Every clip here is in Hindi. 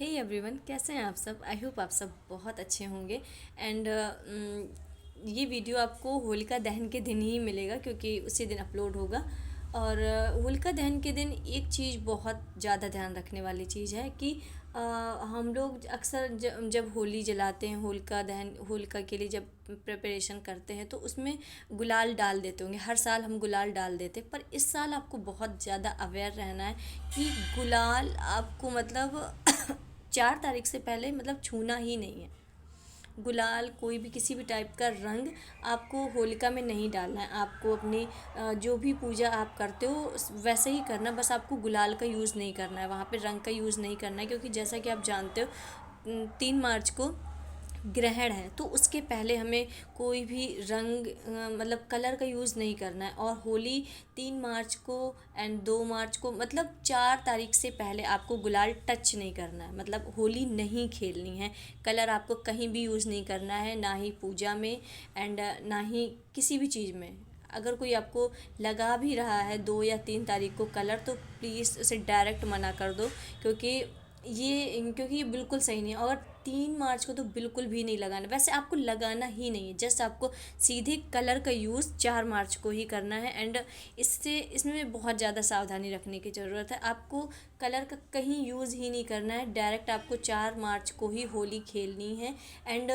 हे एवरीवन, कैसे हैं आप सब। आई होप आप सब बहुत अच्छे होंगे। एंड ये वीडियो आपको होलिका दहन के दिन ही मिलेगा क्योंकि उसी दिन अपलोड होगा। और होलिका दहन के दिन एक चीज़ बहुत ज़्यादा ध्यान रखने वाली चीज़ है कि हम लोग अक्सर जब होली जलाते हैं, होलिका दहन होलिका के लिए जब प्रिपरेशन करते हैं तो उसमें गुलाल डाल देते होंगे। हर साल हम गुलाल डाल देते हैं, पर इस साल आपको बहुत ज़्यादा अवेयर रहना है कि गुलाल आपको मतलब 4 तारीख से पहले मतलब छूना ही नहीं है। गुलाल कोई भी किसी भी टाइप का रंग आपको होलिका में नहीं डालना है। आपको अपनी जो भी पूजा आप करते हो वैसे ही करना, बस आपको गुलाल का यूज़ नहीं करना है, वहाँ पे रंग का यूज़ नहीं करना है। क्योंकि जैसा कि आप जानते हो 3 मार्च को ग्रहण है, तो उसके पहले हमें कोई भी रंग मतलब कलर का यूज़ नहीं करना है। और होली 3 मार्च को एंड 2 मार्च को मतलब 4 तारीख से पहले आपको गुलाल टच नहीं करना है, मतलब होली नहीं खेलनी है। कलर आपको कहीं भी यूज़ नहीं करना है, ना ही पूजा में एंड ना ही किसी भी चीज़ में। अगर कोई आपको लगा भी रहा है 2 या 3 तारीख को कलर, तो प्लीज़ उसे डायरेक्ट मना कर दो। क्योंकि क्योंकि ये बिल्कुल सही नहीं है। और 3 मार्च को तो बिल्कुल भी नहीं लगाना, वैसे आपको लगाना ही नहीं है। जस्ट आपको सीधे कलर का यूज़ 4 मार्च को ही करना है। एंड इसमें बहुत ज़्यादा सावधानी रखने की ज़रूरत है। आपको कलर का कहीं यूज़ ही नहीं करना है, डायरेक्ट आपको 4 मार्च को ही होली खेलनी है। एंड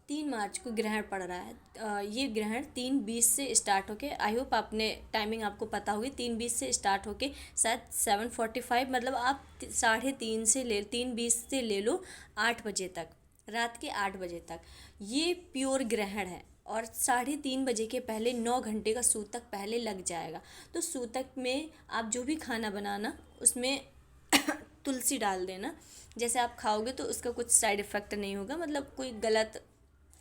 3 मार्च को ग्रहण पड़ रहा है। ये ग्रहण 3:20 से स्टार्ट होके, आई होप आपने टाइमिंग आपको पता होगी, 3:20 से स्टार्ट होके शायद 7:45 मतलब आप 3:30 से 3:20 से ले लो 8 बजे तक, रात के 8 बजे तक ये प्योर ग्रहण है। और 3:30 बजे के पहले 9 घंटे का सूतक पहले लग जाएगा। तो सूतक में आप जो भी खाना बनाना उसमें तुलसी डाल देना। जैसे आप खाओगे तो उसका कुछ साइड इफ़ेक्ट नहीं होगा, मतलब कोई गलत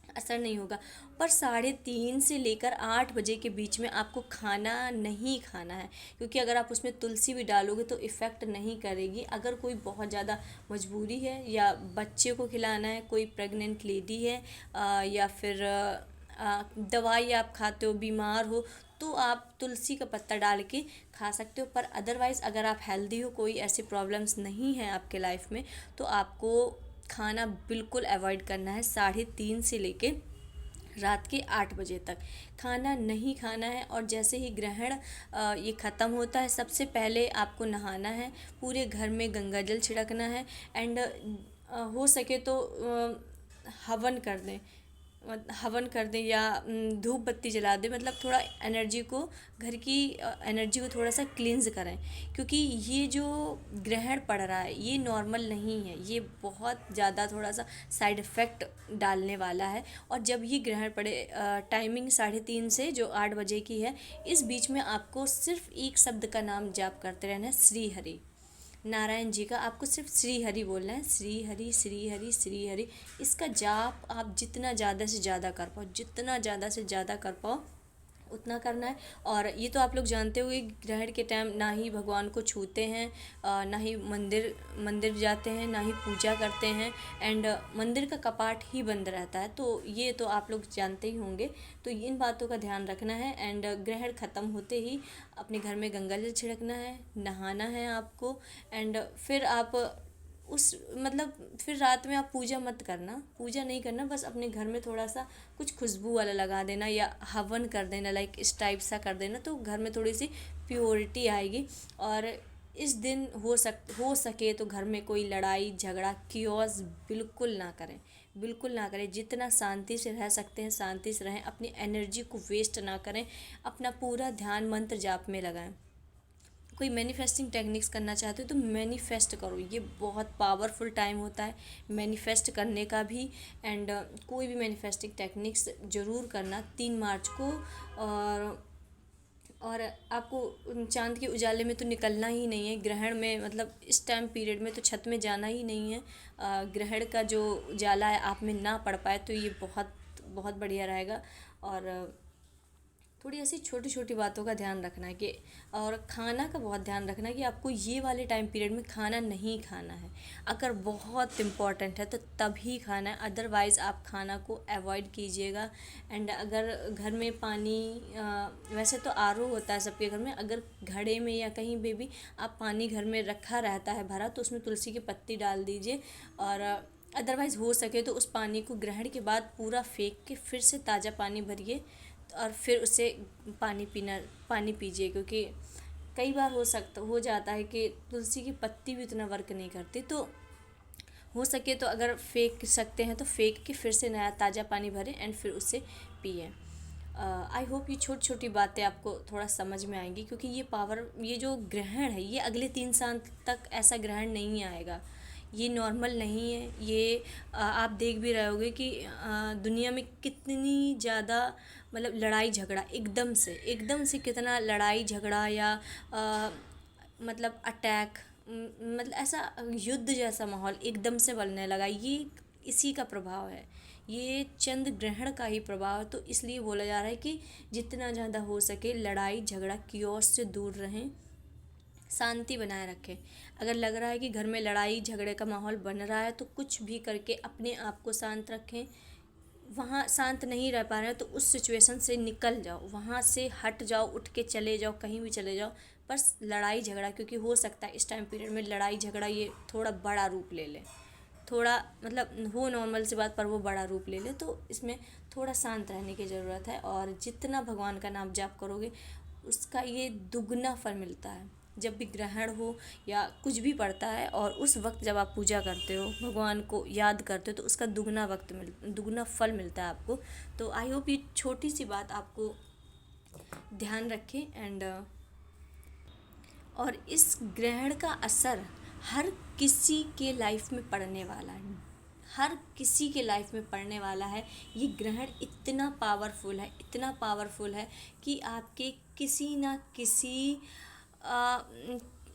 असर नहीं होगा। पर 3:30 से लेकर 8 बजे के बीच में आपको खाना नहीं खाना है। क्योंकि अगर आप उसमें तुलसी भी डालोगे तो इफ़ेक्ट नहीं करेगी। अगर कोई बहुत ज़्यादा मजबूरी है या बच्चे को खिलाना है, कोई प्रेग्नेंट लेडी है या फिर दवाई आप खाते हो, बीमार हो, तो आप तुलसी का पत्ता डाल के खा सकते हो। पर अदरवाइज़ अगर आप हेल्दी हो, कोई ऐसी प्रॉब्लम्स नहीं है आपके लाइफ में, तो आपको खाना बिल्कुल अवॉइड करना है। 3:30 से लेके रात के 8 बजे तक खाना नहीं खाना है। और जैसे ही ग्रहण ये ख़त्म होता है, सबसे पहले आपको नहाना है, पूरे घर में गंगा जल छिड़कना है। एंड हो सके तो हवन कर दें, हवन कर दें या धूप बत्ती जला दें, मतलब थोड़ा एनर्जी को, घर की एनर्जी को थोड़ा सा क्लींज करें। क्योंकि ये जो ग्रहण पड़ रहा है ये नॉर्मल नहीं है, ये बहुत ज़्यादा थोड़ा सा साइड इफ़ेक्ट डालने वाला है। और जब ये ग्रहण पड़े, टाइमिंग 3:30 से जो 8 बजे की है, इस बीच में आपको सिर्फ एक शब्द का नाम जाप करते रहना है, श्री हरि। नारायण जी का आपको सिर्फ श्री हरि बोलना है, श्री हरि श्री हरि श्री हरि। इसका जाप आप जितना ज़्यादा से ज़्यादा कर पाओ, जितना ज़्यादा से ज़्यादा कर पाओ उतना करना है। और ये तो आप लोग जानते हो कि ग्रहण के टाइम ना ही भगवान को छूते हैं, ना ही मंदिर मंदिर जाते हैं, ना ही पूजा करते हैं। एंड मंदिर का कपाट ही बंद रहता है, तो ये तो आप लोग जानते ही होंगे। तो इन बातों का ध्यान रखना है। एंड ग्रहण ख़त्म होते ही अपने घर में गंगा जल छिड़कना है, नहाना है आपको। एंड फिर आप उस मतलब फिर रात में आप पूजा मत करना, पूजा नहीं करना, बस अपने घर में थोड़ा सा कुछ खुशबू वाला लगा देना या हवन कर देना, लाइक इस टाइप सा कर देना, तो घर में थोड़ी सी प्योरिटी आएगी। और इस दिन हो सके तो घर में कोई लड़ाई झगड़ा कियोस बिल्कुल ना करें, बिल्कुल ना करें। जितना शांति से रह सकते हैं शांति से रहें, अपनी एनर्जी को वेस्ट ना करें, अपना पूरा ध्यान मंत्र जाप में लगाएं। कोई मैनिफेस्टिंग टेक्निक्स करना चाहते हो तो मैनिफेस्ट करो, ये बहुत पावरफुल टाइम होता है मैनिफेस्ट करने का भी। एंड कोई भी मैनिफेस्टिंग टेक्निक्स ज़रूर करना 3 मार्च को। और और आपको चांद के उजाले में तो निकलना ही नहीं है ग्रहण में, मतलब इस टाइम पीरियड में तो छत में जाना ही नहीं है। ग्रहण का जो उजाला है आप में ना पड़ पाए तो ये बहुत बहुत बढ़िया रहेगा। और थोड़ी ऐसी छोटी छोटी बातों का ध्यान रखना है कि, और खाना का बहुत ध्यान रखना है कि आपको ये वाले टाइम पीरियड में खाना नहीं खाना है। अगर बहुत इम्पॉर्टेंट है तो तभी खाना है, अदरवाइज़ आप खाना को अवॉइड कीजिएगा। एंड अगर घर में पानी, वैसे तो आरओ होता है सबके घर में, अगर घड़े में या कहीं पे भी आप पानी घर में रखा रहता है भरा, तो उसमें तुलसी की पत्ती डाल दीजिए। और अदरवाइज़ हो सके तो उस पानी को ग्रहण के बाद पूरा फेंक के फिर से ताज़ा पानी भरिए और फिर उससे पानी पीजिए। क्योंकि कई बार हो जाता है कि तुलसी की पत्ती भी उतना वर्क नहीं करती। तो हो सके तो अगर फेंक सकते हैं तो फेंक के फिर से नया ताज़ा पानी भरें एंड फिर उससे पिए। आई होप ये छोटी छोटी बातें आपको थोड़ा समझ में आएंगी, क्योंकि ये जो ग्रहण है ये अगले 3 साल तक ऐसा ग्रहण नहीं आएगा। ये नॉर्मल नहीं है। ये आप देख भी रहे होगे कि दुनिया में कितनी ज़्यादा मतलब लड़ाई झगड़ा एकदम से कितना लड़ाई झगड़ा या मतलब अटैक, मतलब ऐसा युद्ध जैसा माहौल एकदम से बनने लगा। ये इसी का प्रभाव है, ये चंद ग्रहण का ही प्रभाव है। तो इसलिए बोला जा रहा है कि जितना ज़्यादा हो सके लड़ाई झगड़ा कियोस्क से दूर रहें, शांति बनाए रखें। अगर लग रहा है कि घर में लड़ाई झगड़े का माहौल बन रहा है तो कुछ भी करके अपने आप को शांत रखें। वहाँ शांत नहीं रह पा रहे हैं तो उस सिचुएशन से निकल जाओ, वहाँ से हट जाओ, उठ के चले जाओ, कहीं भी चले जाओ। बस लड़ाई झगड़ा, क्योंकि हो सकता है इस टाइम पीरियड में लड़ाई झगड़ा ये थोड़ा बड़ा रूप ले ले, थोड़ा मतलब हो नॉर्मल सी बात पर वो बड़ा रूप ले ले। तो इसमें थोड़ा शांत रहने की ज़रूरत है। और जितना भगवान का नाम जाप करोगे उसका ये दुगना फल मिलता है। जब भी ग्रहण हो या कुछ भी पड़ता है और उस वक्त जब आप पूजा करते हो, भगवान को याद करते हो, तो उसका दुगना फल मिलता है आपको। तो आई होप ये छोटी सी बात आपको ध्यान रखें। एंड और इस ग्रहण का असर हर किसी के लाइफ में पड़ने वाला है, हर किसी के लाइफ में पड़ने वाला है। ये ग्रहण इतना पावरफुल है कि आपके किसी ना किसी आ,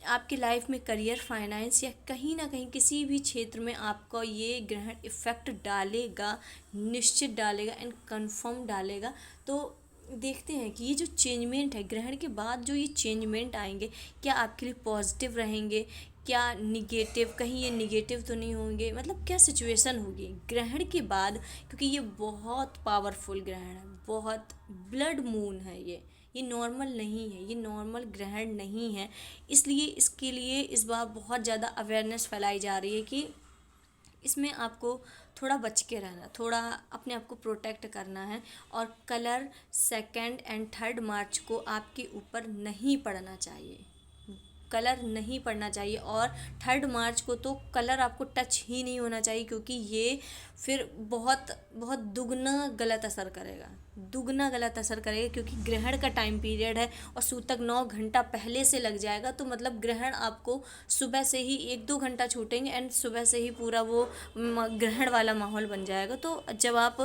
आपकी लाइफ में करियर, फाइनेंस या कहीं ना कहीं किसी भी क्षेत्र में आपको ये ग्रहण इफ़ेक्ट डालेगा, निश्चित डालेगा एंड कंफर्म डालेगा। तो देखते हैं कि ये जो चेंजमेंट है ग्रहण के बाद, जो ये चेंजमेंट आएंगे, क्या आपके लिए पॉजिटिव रहेंगे, क्या निगेटिव, कहीं ये निगेटिव तो नहीं होंगे, मतलब क्या सिचुएशन होगी ग्रहण के बाद। क्योंकि ये बहुत पावरफुल ग्रहण है, बहुत ब्लड मून है ये नॉर्मल नहीं है, ये नॉर्मल ग्रहण नहीं है। इसलिए इसके लिए इस बार बहुत ज़्यादा अवेयरनेस फैलाई जा रही है कि इसमें आपको थोड़ा बच के रहना, थोड़ा अपने आप को प्रोटेक्ट करना है। और कलर 2 एंड 3 मार्च को आपके ऊपर नहीं पड़ना चाहिए, कलर नहीं पड़ना चाहिए। और 3 मार्च को तो कलर आपको टच ही नहीं होना चाहिए, क्योंकि ये फिर बहुत बहुत दुगना गलत असर करेगा। क्योंकि ग्रहण का टाइम पीरियड है और सूतक 9 घंटा पहले से लग जाएगा। तो मतलब ग्रहण आपको सुबह से ही 1-2 घंटा छूटेंगे एंड सुबह से ही पूरा वो ग्रहण वाला माहौल बन जाएगा। तो जब आप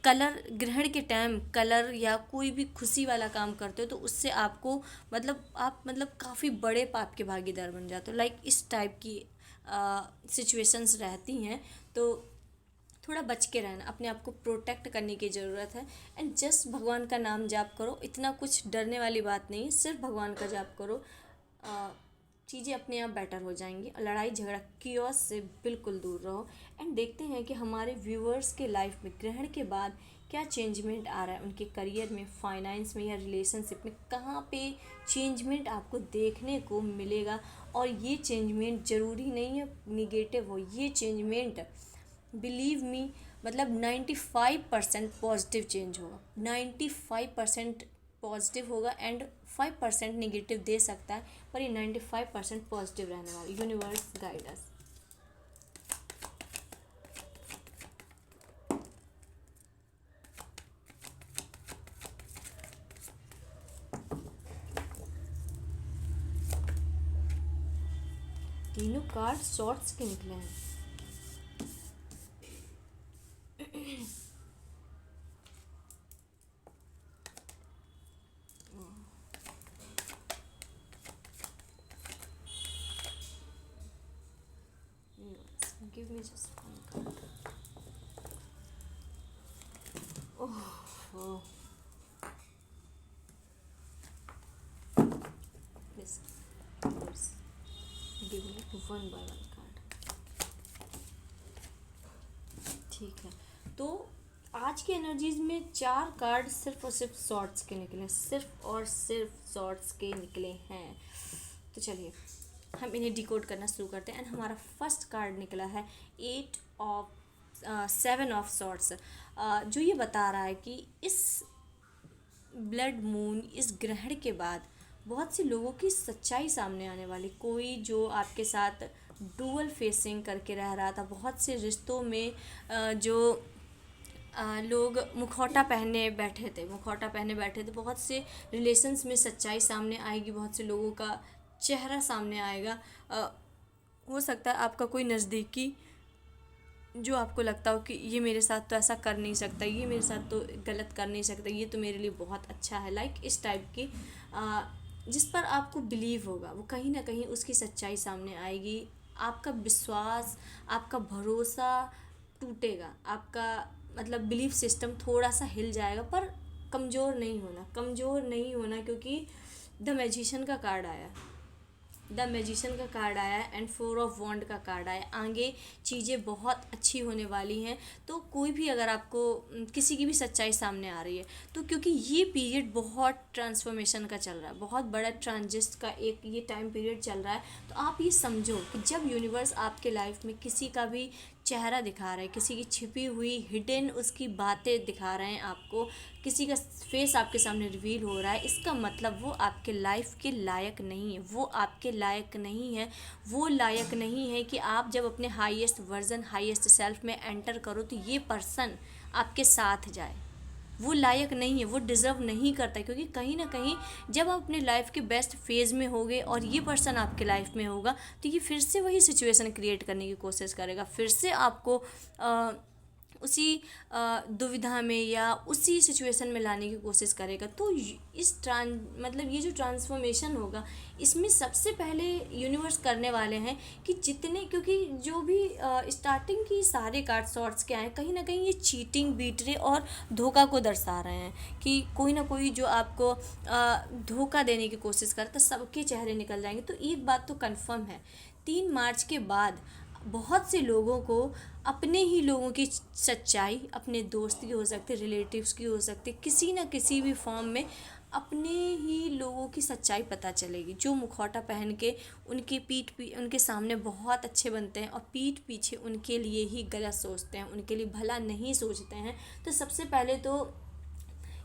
कलर ग्रहण के टाइम कलर या कोई भी खुशी वाला काम करते हो तो उससे आपको आप काफ़ी बड़े पाप के भागीदार बन जाते हो। लाइक इस टाइप की सिचुएशंस रहती हैं। तो थोड़ा बच के रहना, अपने आप को प्रोटेक्ट करने की ज़रूरत है। एंड जस्ट भगवान का नाम जाप करो, इतना कुछ डरने वाली बात नहीं है, सिर्फ भगवान का जाप करो, चीज़ें अपने आप बेटर हो जाएंगी। लड़ाई झगड़ा कियोस्क से बिल्कुल दूर रहो। एंड देखते हैं कि हमारे व्यूअर्स के लाइफ में ग्रहण के बाद क्या चेंजमेंट आ रहा है, उनके करियर में, फाइनेंस में या रिलेशनशिप में, कहाँ पे चेंजमेंट आपको देखने को मिलेगा। और ये चेंजमेंट ज़रूरी नहीं है निगेटिव हो, ये changement believe me 95% positive change होगा, 95% पॉजिटिव होगा एंड 5% निगेटिव दे सकता है, पर ये 95% पॉजिटिव रहने वाला। Universe guide us. तीनों कार्ड शॉर्ट्स के निकले हैं। Give me just one card. Oh, one by one card. ठीक है, तो आज की एनर्जीज में 4 कार्ड सिर्फ और सिर्फ शॉर्ट्स के निकले, सिर्फ और सिर्फ शॉर्ट्स के निकले हैं। तो चलिए हम इन्हें डिकोड करना शुरू करते हैं। एंड हमारा फर्स्ट कार्ड निकला है 7 ऑफ शॉर्ट्स, जो ये बता रहा है कि इस ब्लड मून, इस ग्रहण के बाद बहुत से लोगों की सच्चाई सामने आने वाली। कोई जो आपके साथ डुअल फेसिंग करके रह रहा था, बहुत से रिश्तों में जो लोग मुखौटा पहने बैठे थे, बहुत से रिलेशंस में सच्चाई सामने आएगी, बहुत से लोगों का चेहरा सामने आएगा। हो सकता है आपका कोई नज़दीकी जो आपको लगता हो कि ये मेरे साथ तो ऐसा कर नहीं सकता, ये मेरे साथ तो गलत कर नहीं सकता, ये तो मेरे लिए बहुत अच्छा है, लाइक इस टाइप की जिस पर आपको बिलीव होगा, वो कहीं ना कहीं उसकी सच्चाई सामने आएगी। आपका विश्वास, आपका भरोसा टूटेगा, आपका मतलब बिलीफ सिस्टम थोड़ा सा हिल जाएगा, पर कमज़ोर नहीं होना क्योंकि द मैजिशियन का कार्ड आया एंड 4 ऑफ वॉन्ड का कार्ड आया। आगे चीज़ें बहुत अच्छी होने वाली हैं। तो कोई भी अगर आपको किसी की भी सच्चाई सामने आ रही है, तो क्योंकि ये पीरियड बहुत ट्रांसफॉर्मेशन का चल रहा है, बहुत बड़ा ट्रांजिस्ट का एक ये टाइम पीरियड चल रहा है, तो आप ये समझो कि जब यूनिवर्स आपके लाइफ में किसी का भी चेहरा दिखा रहा है, किसी की छिपी हुई हिडन उसकी बातें दिखा रहे हैं आपको, किसी का फेस आपके सामने रिवील हो रहा है, इसका मतलब वो आपके लाइफ के लायक नहीं है, वो आपके लायक नहीं है, वो लायक नहीं है कि आप जब अपने हाईएस्ट वर्जन, हाईएस्ट सेल्फ में एंटर करो तो ये पर्सन आपके साथ जाए। वो लायक नहीं है, वो डिज़र्व नहीं करता, क्योंकि कहीं ना कहीं जब आप अपने लाइफ के बेस्ट फेज़ में होगे और ये पर्सन आपके लाइफ में होगा, तो ये फिर से वही सिचुएशन क्रिएट करने की कोशिश करेगा, फिर से आपको उसी दुविधा में या उसी सिचुएशन में लाने की कोशिश करेगा। तो मतलब ये जो ट्रांसफॉर्मेशन होगा, इसमें सबसे पहले यूनिवर्स करने वाले हैं कि जितने, क्योंकि जो भी स्टार्टिंग की सारे कार्ड शॉर्ट्स के आए, कहीं ना कहीं ये चीटिंग, बीटरे और धोखा को दर्शा रहे हैं कि कोई ना कोई जो आपको धोखा देने की कोशिश करता, सबके चेहरे निकल जाएंगे। तो एक बात तो कन्फर्म है, 3 मार्च के बाद बहुत से लोगों को अपने ही लोगों की सच्चाई, अपने दोस्त की हो सकती, रिलेटिव्स की हो सकती, किसी न किसी भी फॉर्म में अपने ही लोगों की सच्चाई पता चलेगी, जो मुखौटा पहन के उनके सामने बहुत अच्छे बनते हैं और पीठ पीछे उनके लिए ही गलत सोचते हैं, उनके लिए भला नहीं सोचते हैं। तो सबसे पहले तो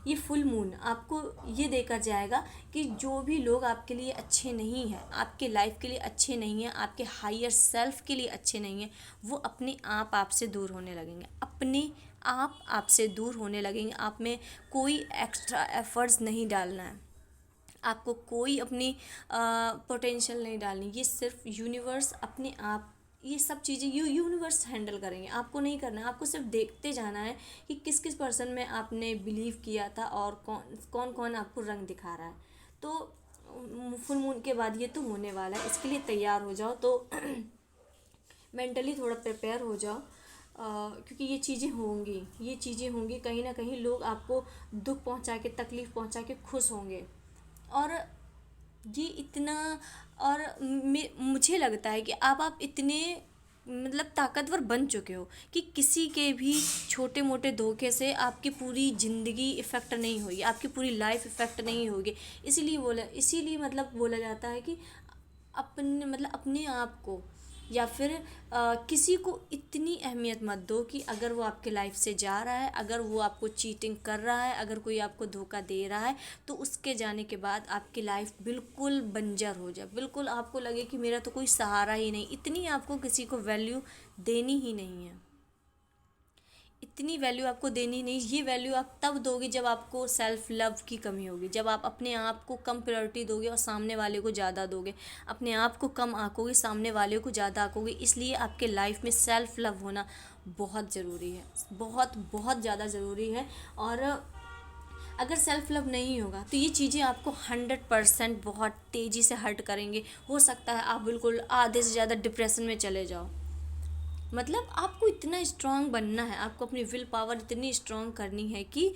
ये फुल मून आपको ये देकर जाएगा कि जो भी लोग आपके लिए अच्छे नहीं हैं, आपके लाइफ के लिए अच्छे नहीं हैं, आपके हायर सेल्फ के लिए अच्छे नहीं हैं, वो अपने आप आपसे दूर होने लगेंगे, अपने आप आपसे दूर होने लगेंगे। आप में कोई एक्स्ट्रा एफर्ट्स नहीं डालना है, आपको कोई अपनी पोटेंशियल नहीं डालनी, ये सिर्फ यूनिवर्स अपने आप ये सब चीज़ें यूनिवर्स हैंडल करेंगे, आपको नहीं करना है। आपको सिर्फ देखते जाना है कि किस किस पर्सन में आपने बिलीव किया था और कौन कौन आपको रंग दिखा रहा है। तो फुल मून के बाद ये तो होने वाला है, इसके लिए तैयार हो जाओ, तो मेंटली थोड़ा प्रिपेयर हो जाओ, क्योंकि ये चीज़ें होंगी, कहीं ना कहीं लोग आपको दुख पहुंचा के, तकलीफ़ पहुंचा के खुश होंगे। और ये इतना, और मुझे लगता है कि अब आप इतने मतलब ताकतवर बन चुके हो कि किसी के भी छोटे मोटे धोखे से आपकी पूरी ज़िंदगी इफ़ेक्ट नहीं होगी, आपकी पूरी लाइफ इफ़ेक्ट नहीं होगी। इसीलिए मतलब बोला जाता है कि अपने आप को या फिर किसी को इतनी अहमियत मत दो कि अगर वो आपके लाइफ से जा रहा है, अगर वो आपको चीटिंग कर रहा है, अगर कोई आपको धोखा दे रहा है, तो उसके जाने के बाद आपकी लाइफ बिल्कुल बंजर हो जाए, बिल्कुल आपको लगे कि मेरा तो कोई सहारा ही नहीं। इतनी आपको किसी को वैल्यू देनी ही नहीं है, इतनी वैल्यू आपको देनी नहीं। ये वैल्यू आप तब दोगे जब आपको सेल्फ लव की कमी होगी, जब आप अपने आप को कम प्रायोरिटी दोगे और सामने वाले को ज़्यादा दोगे, अपने आप को कम आंकोगे, सामने वाले को ज़्यादा आंकोगे। इसलिए आपके लाइफ में सेल्फ लव होना बहुत ज़रूरी है, बहुत बहुत ज़्यादा ज़रूरी है। और अगर सेल्फ लव नहीं होगा तो ये चीज़ें आपको 100% बहुत तेज़ी से हर्ट करेंगे। हो सकता है आप बिल्कुल आधे से ज़्यादा डिप्रेशन में चले जाओ। मतलब आपको इतना स्ट्रांग बनना है, आपको अपनी विल पावर इतनी स्ट्रांग करनी है कि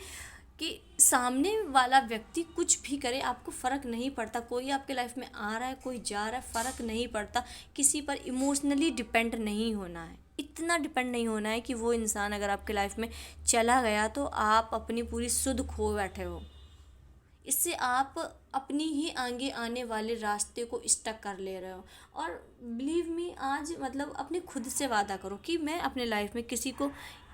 कि सामने वाला व्यक्ति कुछ भी करे आपको फ़र्क नहीं पड़ता। कोई आपके लाइफ में आ रहा है, कोई जा रहा है, फ़र्क नहीं पड़ता। किसी पर इमोशनली डिपेंड नहीं होना है, इतना डिपेंड नहीं होना है कि वो इंसान अगर आपके लाइफ में चला गया तो आप अपनी पूरी सुध खो बैठे हो। इससे आप अपनी ही आगे आने वाले रास्ते को स्टक कर ले रहे हो। और बिलीव मी, आज मतलब अपने खुद से वादा करो कि मैं अपने लाइफ में किसी को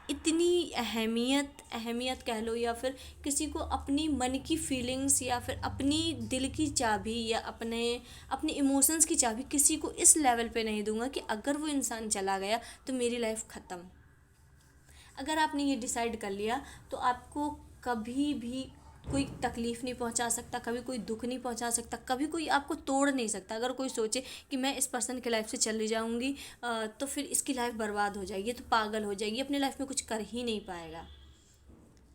इतनी अहमियत कह लो, या फिर किसी को अपनी मन की फीलिंग्स या फिर अपनी दिल की चाबी या अपने इमोशंस की चाबी किसी को इस लेवल पे नहीं दूंगा कि अगर वो इंसान चला गया तो मेरी लाइफ ख़त्म। अगर आपने ये डिसाइड कर लिया तो आपको कभी भी कोई तकलीफ़ नहीं पहुंचा सकता, कभी कोई दुख नहीं पहुंचा सकता, कभी कोई आपको तोड़ नहीं सकता। अगर कोई सोचे कि मैं इस पर्सन की लाइफ से चली जाऊंगी तो फिर इसकी लाइफ बर्बाद हो जाएगी, तो पागल हो जाएगी, अपने लाइफ में कुछ कर ही नहीं पाएगा।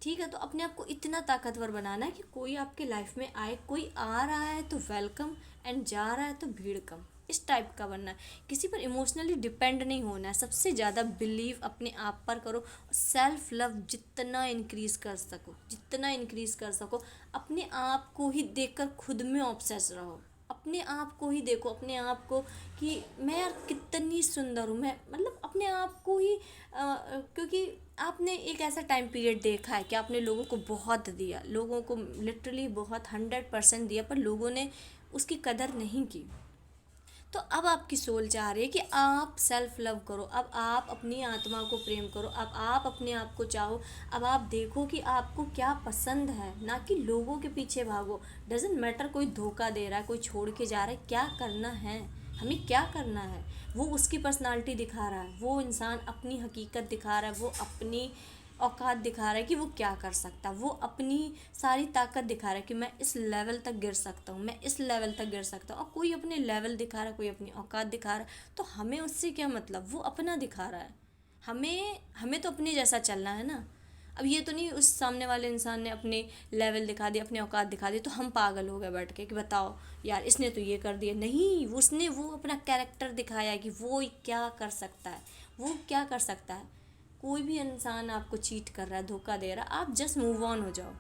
ठीक है, तो अपने आप को इतना ताकतवर बनाना है कि कोई आपके लाइफ में आए, कोई आ रहा है तो वेलकम एंड जा रहा है तो भीड़ कम, इस टाइप का बनना है। किसी पर इमोशनली डिपेंड नहीं होना है। सबसे ज़्यादा बिलीव अपने आप पर करो। सेल्फ लव जितना इंक्रीज़ कर सको, जितना इंक्रीज़ कर सको, अपने आप को ही देखकर खुद में ऑब्सेस रहो। अपने आप को ही देखो, अपने आप को कि मैं यार कितनी सुंदर हूँ, मैं मतलब अपने आप को ही क्योंकि आपने एक ऐसा टाइम पीरियड देखा है कि आपने लोगों को बहुत दिया, लोगों को लिटरली बहुत 100% दिया, पर लोगों ने उसकी कदर नहीं की। तो अब आपकी सोल चाह रही है कि आप सेल्फ लव करो, अब आप अपनी आत्मा को प्रेम करो, अब आप अपने आप को चाहो, अब आप देखो कि आपको क्या पसंद है, ना कि लोगों के पीछे भागो। डजेंट मैटर कोई धोखा दे रहा है, कोई छोड़ के जा रहा है, क्या करना है, हमें क्या करना है। वो उसकी पर्सनालिटी दिखा रहा है, वो इंसान अपनी हकीकत दिखा रहा है, वो अपनी औकात दिखा रहा है कि वो क्या कर सकता है, वो अपनी सारी ताकत दिखा रहा है कि मैं इस लेवल तक गिर सकता हूँ, मैं इस लेवल तक गिर सकता हूँ। और कोई अपने लेवल दिखा रहा है, कोई अपनी औकात दिखा रहा है, तो हमें उससे क्या मतलब, वो अपना दिखा रहा है। हमें हमें तो अपने जैसा चलना है ना। अब ये तो नहीं उस सामने वाले इंसान ने अपने लेवल दिखा दिया, अपनी औकात दिखा दी, तो हम पागल हो गए बैठ के कि बताओ यार इसने तो ये कर दिया। नहीं, उसने वो अपना कैरेक्टर दिखाया कि वो क्या कर सकता है, वो क्या कर सकता है। कोई भी इंसान आपको चीट कर रहा है, धोखा दे रहा है, आप जस्ट मूव ऑन हो जाओ,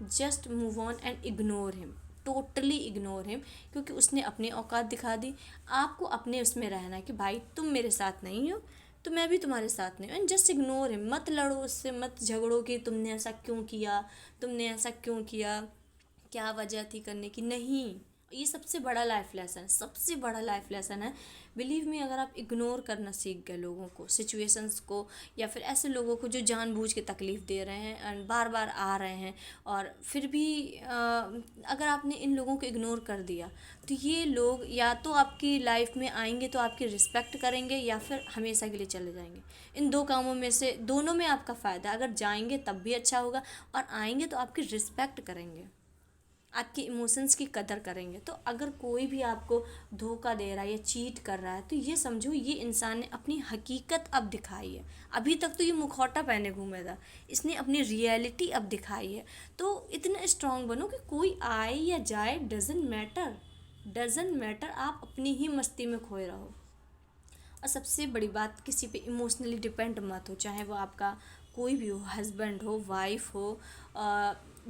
just move on and ignore him, totally ignore him. क्योंकि उसने अपनी औकात दिखा दी। आपको अपने उसमें रहना है कि भाई तुम मेरे साथ नहीं हो तो मैं भी तुम्हारे साथ नहीं हूँ, एंड जस्ट इग्नोर हिम। मत लड़ो उससे, मत झगड़ो कि तुमने ऐसा क्यों किया, तुमने ऐसा क्यों किया, क्या वजह थी करने की। नहीं, ये सबसे बड़ा लाइफ लेसन, सबसे बड़ा लाइफ लेसन है। बिलीव मी, अगर आप इग्नोर करना सीख गए लोगों को, सिचुएशंस को, या फिर ऐसे लोगों को जो जानबूझ के तकलीफ़ दे रहे हैं एंड बार बार आ रहे हैं, और फिर भी अगर आपने इन लोगों को इग्नोर कर दिया तो ये लोग या तो आपकी लाइफ में आएंगे तो आपकी रिस्पेक्ट करेंगे, या फिर हमेशा के लिए चले जाएंगे। इन दो कामों में से दोनों में आपका फ़ायदा। अगर जाएंगे तब भी अच्छा होगा, और आएंगे तो आपकी रिस्पेक्ट करेंगे, आपके इमोशंस की कदर करेंगे। तो अगर कोई भी आपको धोखा दे रहा है या चीट कर रहा है तो ये समझो ये इंसान ने अपनी हकीकत अब दिखाई है। अभी तक तो ये मुखौटा पहने घूमे था, इसने अपनी रियलिटी अब दिखाई है। तो इतना स्ट्रांग बनो कि कोई आए या जाए, डजेंट मैटर, डजेंट मैटर, आप अपनी ही मस्ती में खोए रहो। और सबसे बड़ी बात, किसी पे इमोशनली डिपेंड मत हो, चाहे वो आपका कोई भी हो, हस्बैंड हो, वाइफ हो,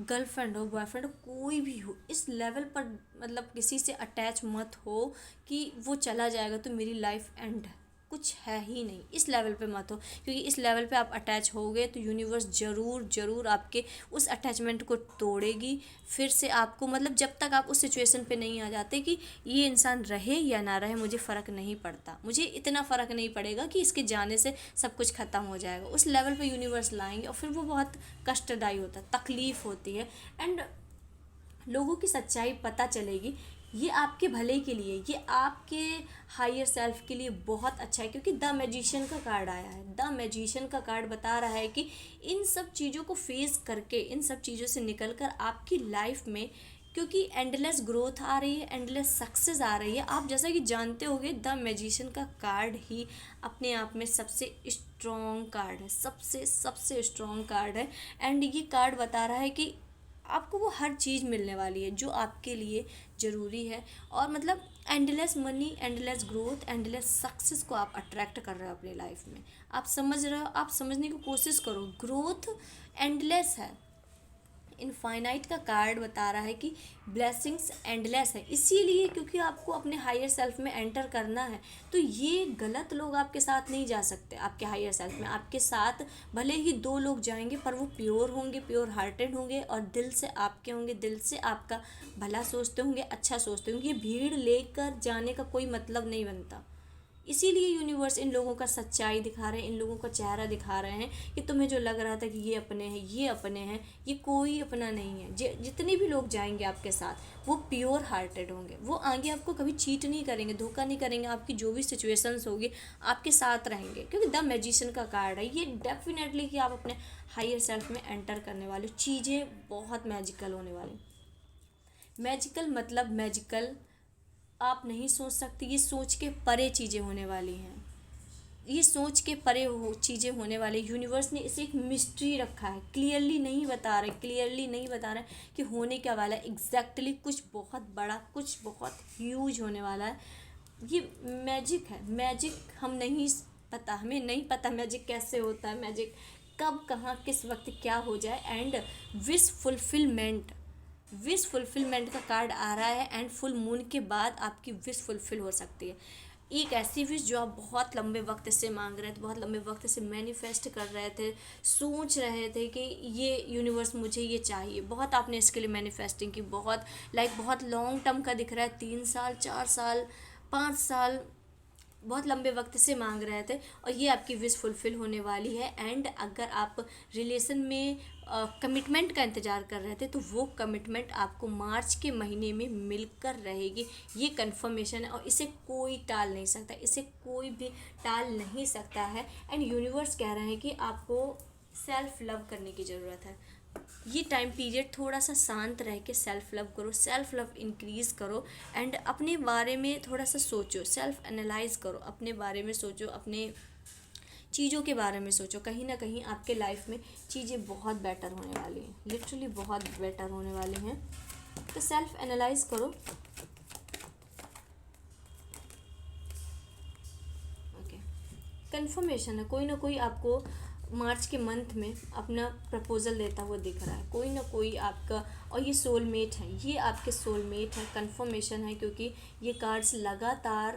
गर्लफ्रेंड हो, बॉयफ्रेंड हो, कोई भी हो। इस लेवल पर मतलब किसी से अटैच मत हो कि वो चला जाएगा तो मेरी लाइफ एंड है, कुछ है ही नहीं। इस लेवल पे मत हो, क्योंकि इस लेवल पे आप अटैच हो गए तो यूनिवर्स ज़रूर ज़रूर आपके उस अटैचमेंट को तोड़ेगी। फिर से आपको मतलब जब तक आप उस सिचुएशन पे नहीं आ जाते कि ये इंसान रहे या ना रहे मुझे फ़र्क नहीं पड़ता, मुझे इतना फ़र्क नहीं पड़ेगा कि इसके जाने से सब कुछ ख़त्म हो जाएगा, उस लेवल पे यूनिवर्स लाएंगे। और फिर वो बहुत कष्टदायी होता है, तकलीफ़ होती है, एंड लोगों की सच्चाई पता चलेगी। ये आपके भले के लिए, ये आपके हायर सेल्फ के लिए बहुत अच्छा है। क्योंकि द मैजिशियन का कार्ड आया है, द मैजिशियन का कार्ड बता रहा है कि इन सब चीज़ों को फेस करके, इन सब चीज़ों से निकल कर आपकी लाइफ में, क्योंकि एंडलेस ग्रोथ आ रही है, एंडलेस सक्सेस आ रही है। आप जैसा कि जानते होंगे द मैजिशियन का कार्ड ही अपने आप में सबसे स्ट्रॉन्ग कार्ड है, सबसे सबसे स्ट्रॉन्ग कार्ड है। एंड ये कार्ड बता रहा है कि आपको वो हर चीज़ मिलने वाली है जो आपके लिए ज़रूरी है। और मतलब endless money, endless growth, endless success को आप अट्रैक्ट कर रहे हो अपनी लाइफ में। आप समझ रहे हो, आप समझने की कोशिश करो, ग्रोथ एंडलेस है। इनफाइनाइट का कार्ड बता रहा है कि ब्लेसिंग्स एंडलेस है, इसीलिए क्योंकि आपको अपने हायर सेल्फ में एंटर करना है। तो ये गलत लोग आपके साथ नहीं जा सकते, आपके हायर सेल्फ में आपके साथ भले ही दो लोग जाएंगे पर वो प्योर होंगे, प्योर हार्टेड होंगे और दिल से आपके होंगे, दिल से आपका भला सोचते होंगे, अच्छा सोचते होंगे। ये भीड़ लेकर जाने का कोई मतलब नहीं बनता। इसीलिए यूनिवर्स इन लोगों का सच्चाई दिखा रहे हैं, इन लोगों का चेहरा दिखा रहे हैं कि तुम्हें जो लग रहा था कि ये अपने हैं, ये अपने हैं, ये कोई अपना नहीं है। जितने भी लोग जाएंगे आपके साथ वो प्योर हार्टेड होंगे, वो आगे आपको कभी चीट नहीं करेंगे, धोखा नहीं करेंगे, आपकी जो भी सिचुएशंस होगी आपके साथ रहेंगे, क्योंकि द मैजिशियन का कार्ड है। ये डेफिनेटली कि आप अपने हायर सेल्फ में एंटर करने वाले, चीज़ें बहुत मैजिकल होने वाली। मैजिकल मतलब मैजिकल आप नहीं सोच सकते, ये सोच के परे चीज़ें होने वाली हैं, ये सोच के परे हो चीज़ें होने वाली। यूनिवर्स ने इसे एक मिस्ट्री रखा है, क्लियरली नहीं बता रहे कि होने क्या वाला है एग्जैक्टली। कुछ बहुत बड़ा, कुछ बहुत ह्यूज होने वाला है। ये मैजिक है, मैजिक हमें नहीं पता मैजिक कैसे होता है, मैजिक कब कहाँ किस वक्त क्या हो जाए। एंड विश फुलफिलमेंट का कार्ड आ रहा है। एंड फुल मून के बाद आपकी विश फुलफिल हो सकती है, एक ऐसी विश जो आप बहुत लंबे वक्त से मांग रहे थे, बहुत लंबे वक्त से मैनिफेस्ट कर रहे थे, सोच रहे थे कि ये यूनिवर्स मुझे ये चाहिए। बहुत आपने इसके लिए मैनिफेस्टिंग की, बहुत लॉन्ग टर्म का दिख रहा है, 3 साल 4 साल 5 साल, बहुत लंबे वक्त से मांग रहे थे और ये आपकी विश फुलफिल होने वाली है। एंड अगर आप रिलेशन में कमिटमेंट का इंतज़ार कर रहे थे तो वो कमिटमेंट आपको मार्च के महीने में मिलकर रहेगी, ये कंफर्मेशन है और इसे कोई टाल नहीं सकता, इसे कोई भी टाल नहीं सकता है। एंड यूनिवर्स कह रहे हैं कि आपको सेल्फ लव करने की ज़रूरत है। ये टाइम पीरियड थोड़ा सा शांत रह के सेल्फ लव करो, सेल्फ लव इंक्रीज़ करो। एंड अपने बारे में थोड़ा सा सोचो, सेल्फ एनालाइज करो, अपने बारे में सोचो, अपने चीज़ों के बारे में सोचो। कहीं ना कहीं आपके लाइफ में चीज़ें बहुत बेटर होने वाली हैं, लिटरली बहुत बेटर होने वाली हैं। तो सेल्फ एनालाइज करो। ओके, कंफर्मेशन है, कोई ना कोई आपको मार्च के मंथ में अपना प्रपोज़ल देता हुआ दिख रहा है, कोई ना कोई आपका। और ये सोलमेट है, ये आपके सोलमेट है, कंफर्मेशन है, क्योंकि ये कार्ड्स लगातार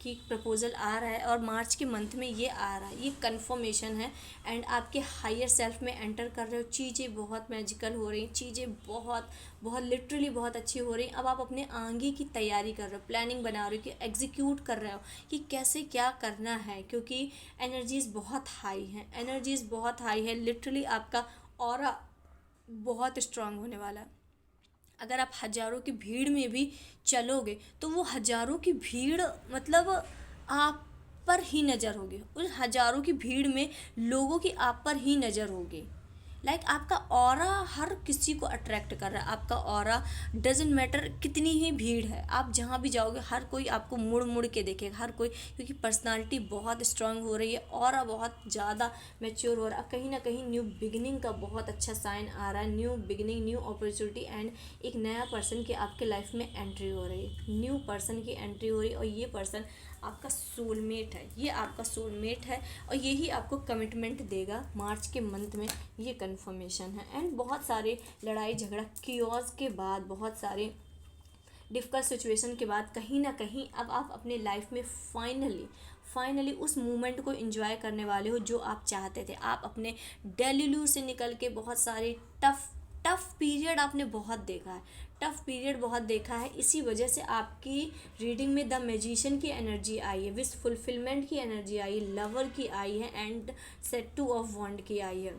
की प्रपोज़ल आ रहा है और मार्च के मंथ में ये आ रहा है, ये कंफर्मेशन है। एंड आपके हायर सेल्फ में एंटर कर रहे हो, चीज़ें बहुत मैजिकल हो रही, चीज़ें बहुत बहुत लिटरली बहुत अच्छी हो रही। अब आप अपने आगे की तैयारी कर रहे हो, प्लानिंग बना रहे हो, कि एग्जीक्यूट कर रहे हो कि कैसे क्या करना है, क्योंकि एनर्जीज़ बहुत हाई हैं, एनर्जीज़ बहुत हाई है। लिटरली आपका ऑरा बहुत स्ट्रांग होने वाला है। अगर आप हज़ारों की भीड़ में भी चलोगे तो वो हज़ारों की भीड़ मतलब आप पर ही नज़र होगी, उस हज़ारों की भीड़ में लोगों की आप पर ही नज़र होगी। आपका ऑरा हर किसी को अट्रैक्ट कर रहा है, आपका ऑरा डजेंट मैटर कितनी ही भीड़ है, आप जहाँ भी जाओगे हर कोई आपको मुड़ मुड़ के देखेगा, हर कोई, क्योंकि पर्सनालिटी बहुत स्ट्रांग हो रही है, ऑरा बहुत ज़्यादा मैच्योर हो रहा है। कहीं ना कहीं न्यू बिगिनिंग का बहुत अच्छा साइन आ रहा है, new beginning, new opportunity. And एक नया पर्सन की आपके लाइफ में एंट्री हो रही है, न्यू पर्सन की एंट्री हो रही है और ये पर्सन आपका सोलमेट है, ये आपका सोलमेट है और यही आपको कमिटमेंट देगा मार्च के मंथ में, ये कंफर्मेशन है। एंड बहुत सारे लड़ाई झगड़ा कियोस के बाद, बहुत सारे डिफ़िकल्ट सिचुएशन के बाद कहीं ना कहीं अब आप अपने लाइफ में फाइनली उस मोमेंट को एंजॉय करने वाले हो जो आप चाहते थे। आप अपने डेली से निकल के बहुत सारे टफ पीरियड आपने बहुत देखा है, टफ पीरियड बहुत देखा है, इसी वजह से आपकी रीडिंग में द मैजिशियन की एनर्जी आई है, विश फुलफिलमेंट की एनर्जी आई है, लवर की आई है एंड सेट टू ऑफ वॉन्ड की आई है।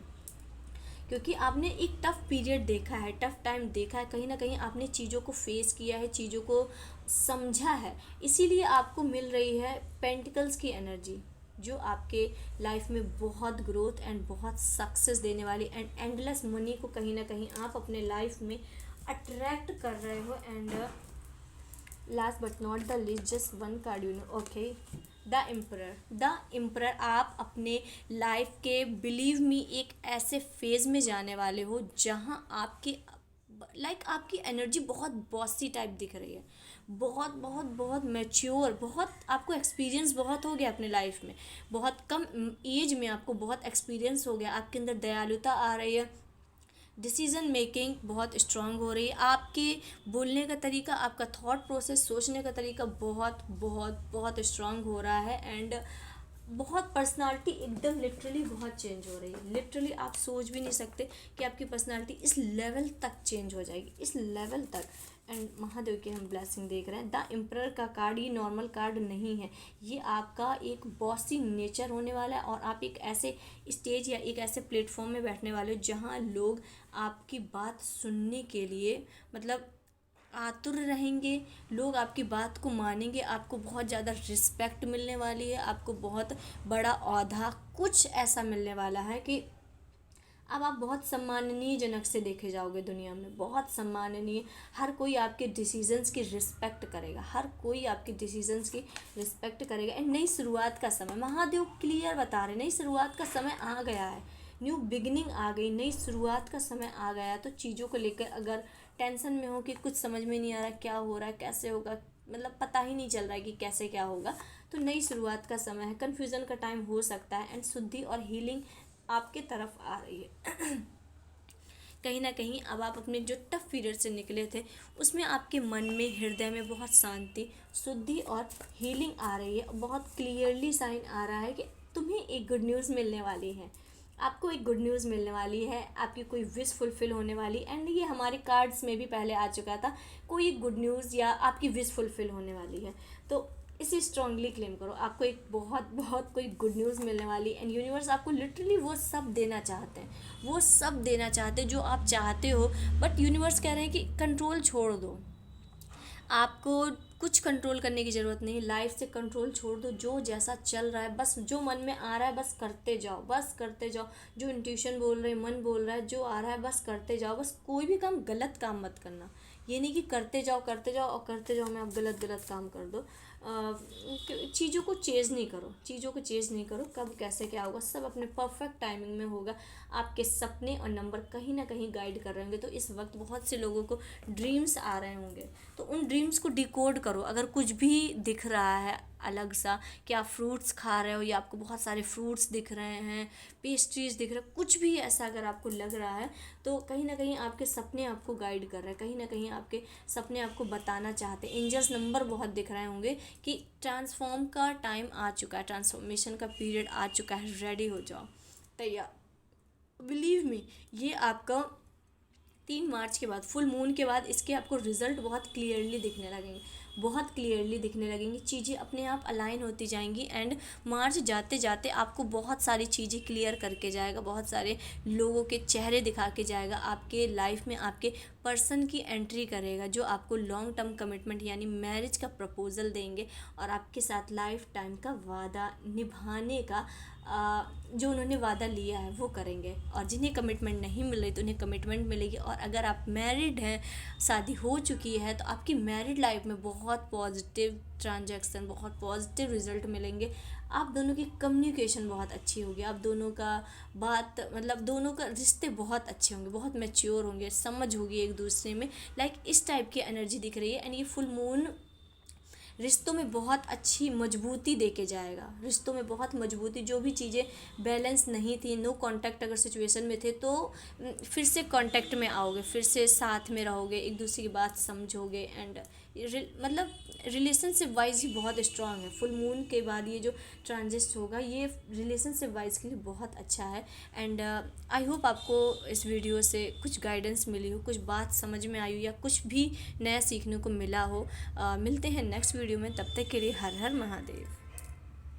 क्योंकि आपने एक टफ पीरियड देखा है, टफ टाइम देखा है, कहीं ना कहीं आपने चीज़ों को फेस किया है, चीज़ों को समझा है, इसीलिए आपको मिल रही है पेंटिकल्स की एनर्जी, जो आपके लाइफ में बहुत ग्रोथ एंड बहुत सक्सेस देने वाली एंड एंडलेस मनी को कहीं ना कहीं आप अपने लाइफ में अट्रैक्ट कर रहे हो। And last but not the least, just one card you know, okay, the emperor. आप अपने लाइफ के, बिलीव मी, एक ऐसे फेज में जाने वाले हो जहाँ आपकी आपकी एनर्जी बहुत बॉसी टाइप दिख रही है, बहुत बहुत बहुत मैच्योर, बहुत आपको एक्सपीरियंस बहुत हो गया अपने लाइफ में, बहुत कम एज में आपको बहुत एक्सपीरियंस हो गया, आपके अंदर दयालुता आ रही है, डिसीज़न मेकिंग बहुत स्ट्रांग हो रही है, आपके बोलने का तरीका, आपका थॉट प्रोसेस, सोचने का तरीका बहुत बहुत बहुत स्ट्रांग हो रहा है। एंड बहुत पर्सनालिटी एकदम लिटरली बहुत चेंज हो रही है। लिटरली आप सोच भी नहीं सकते कि आपकी पर्सनालिटी इस लेवल तक चेंज हो जाएगी, इस लेवल तक। एंड महादेव की हम ब्लेसिंग देख रहे हैं। द एम्परर का कार्ड ये नॉर्मल कार्ड नहीं है, ये आपका एक बॉसी नेचर होने वाला है। और आप एक ऐसे स्टेज या एक ऐसे प्लेटफॉर्म में बैठने वाले हो जहाँ लोग आपकी बात सुनने के लिए मतलब आतुर रहेंगे, लोग आपकी बात को मानेंगे, आपको बहुत ज़्यादा रिस्पेक्ट मिलने वाली है, आपको बहुत बड़ा ओहदा कुछ ऐसा मिलने वाला है कि अब आप बहुत सम्माननीय जनक से देखे जाओगे दुनिया में, बहुत सम्माननीय। हर कोई आपके डिसीजंस की रिस्पेक्ट करेगा, हर कोई आपके डिसीजंस की रिस्पेक्ट करेगा। एंड नई शुरुआत का समय, महादेव क्लियर बता रहे, नई शुरुआत का समय आ गया है, न्यू बिगिनिंग आ गई, नई शुरुआत का समय आ गया। तो चीज़ों को लेकर अगर टेंशन में हो कि कुछ समझ में नहीं आ रहा क्या हो रहा है, कैसे होगा, मतलब पता ही नहीं चल रहा है कि कैसे क्या होगा, तो नई शुरुआत का समय है। कन्फ्यूज़न का टाइम हो सकता है एंड शुद्धि और हीलिंग आपके तरफ आ रही है। कहीं ना कहीं अब आप अपने जो टफ पीरियड से निकले थे उसमें आपके मन में, हृदय में बहुत शांति, शुद्धि और हीलिंग आ रही है। बहुत क्लियरली साइन आ रहा है कि तुम्हें एक गुड न्यूज़ मिलने वाली है, आपको एक गुड न्यूज़ मिलने वाली है, आपकी कोई विश फुलफ़िल होने वाली। एंड ये हमारे कार्ड्स में भी पहले आ चुका था, कोई गुड न्यूज़ या आपकी विश फुलफ़िल होने वाली है। तो इसे स्ट्रांगली क्लेम करो, आपको एक बहुत बहुत कोई गुड न्यूज़ मिलने वाली। एंड यूनिवर्स आपको लिटरली वो सब देना चाहते हैं, वो सब देना चाहते हैं जो आप चाहते हो। बट यूनिवर्स कह रहे हैं कि कंट्रोल छोड़ दो, आपको कुछ कंट्रोल करने की ज़रूरत नहीं, लाइफ से कंट्रोल छोड़ दो। जो जैसा चल रहा है, बस जो मन में आ रहा है बस करते जाओ, बस करते जाओ। जो इंट्यूशन बोल रहे, मन बोल रहा है, जो आ रहा है बस करते जाओ। बस कोई भी काम गलत काम मत करना, ये नहीं कि करते जाओ करते जाओ और करते जाओ में आप गलत गलत काम कर दो। चीज़ों को चेज़ नहीं करो, चीज़ों को चेज़ नहीं करो, कब कैसे क्या होगा सब अपने परफेक्ट टाइमिंग में होगा। आपके सपने और नंबर कहीं ना कहीं गाइड कर रहे होंगे। तो इस वक्त बहुत से लोगों को ड्रीम्स आ रहे होंगे, तो उन ड्रीम्स को डिकोड करो। अगर कुछ भी दिख रहा है अलग सा, कि आप फ्रूट्स खा रहे हो या आपको बहुत सारे फ्रूट्स दिख रहे हैं, पेस्ट्रीज दिख रहे हैं, कुछ भी ऐसा अगर आपको लग रहा है तो कहीं ना कहीं आपके सपने आपको गाइड कर रहे हैं, कहीं ना कहीं आपके सपने आपको बताना चाहते हैं। एंजल्स नंबर बहुत दिख रहे होंगे कि ट्रांसफॉर्म का टाइम आ चुका है, ट्रांसफॉर्मेशन का पीरियड आ चुका है, रेडी हो जाओ, तैयार। बिलीव मी, ये आपका 3 मार्च के बाद, फुल मून के बाद इसके आपको रिजल्ट बहुत क्लियरली दिखने लगेंगे, बहुत क्लियरली दिखने लगेंगी। चीज़ें अपने आप अलाइन होती जाएंगी। एंड मार्च जाते जाते आपको बहुत सारी चीज़ें क्लियर करके जाएगा, बहुत सारे लोगों के चेहरे दिखा के जाएगा, आपके लाइफ में आपके पर्सन की एंट्री करेगा जो आपको लॉन्ग टर्म कमिटमेंट यानी मैरिज का प्रपोजल देंगे और आपके साथ लाइफ टाइम का वादा निभाने का जो उन्होंने वादा लिया है वो करेंगे। और जिन्हें कमिटमेंट नहीं मिल रही तो उन्हें कमिटमेंट मिलेगी। और अगर आप मैरिड हैं, शादी हो चुकी है, तो आपकी मैरिड लाइफ में बहुत पॉजिटिव ट्रांजैक्शन, बहुत पॉजिटिव रिजल्ट मिलेंगे। आप दोनों की कम्युनिकेशन बहुत अच्छी होगी, आप दोनों का बात मतलब दोनों का रिश्ते बहुत अच्छे होंगे, बहुत मैच्योर होंगे, समझ होगी एक दूसरे में। लाइक इस टाइप की एनर्जी दिख रही है। एंड ये फुल मून रिश्तों में बहुत अच्छी मजबूती दे के जाएगा, रिश्तों में बहुत मजबूती। जो भी चीज़ें बैलेंस नहीं थी, नो कांटेक्ट अगर सिचुएशन में थे तो फिर से कांटेक्ट में आओगे, फिर से साथ में रहोगे, एक दूसरे की बात समझोगे। एंड मतलब रिलेशनशिप वाइज ही बहुत स्ट्रांग है। फुल मून के बाद ये जो ट्रांजिस्ट होगा ये रिलेशनशिप वाइज के लिए बहुत अच्छा है। एंड आई होप आपको इस वीडियो से कुछ गाइडेंस मिली हो, कुछ बात समझ में आई हो या कुछ भी नया सीखने को मिला हो। मिलते हैं नेक्स्ट वीडियो में, तब तक के लिए हर हर महादेव।